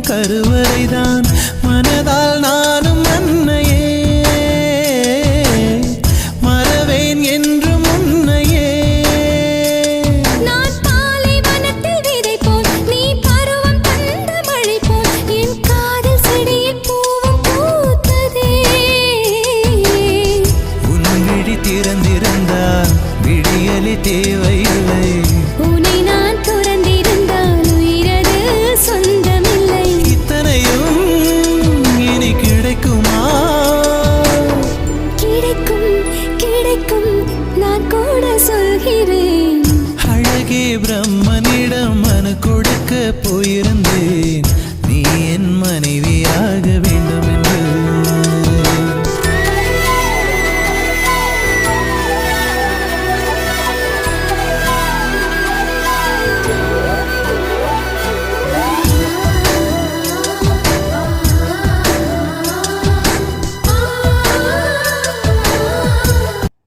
கருவறைதான் மனதால் நானும் அன்னையே மறவேன் என்று முன்னையே நான் பாலை வனத்தில் விதை போல் நீ பருவம் தந்த மழை போல் என் காதல் செடியில் பூவும் பூத்ததே உன் விழி திறந்திருந்தால் விடியலி தேவையில்லை உன்னை நான் துறந்திருந்தால் உயிரது சொந்தமில்லை இத்தனையும் இனி கிடைக்குமா கிடைக்கும் கிடைக்கும் நான் கூட சொல்கிறேன் அழகே பிரம்மனிடம் மனு கொடுக்க போயிருந்தேன்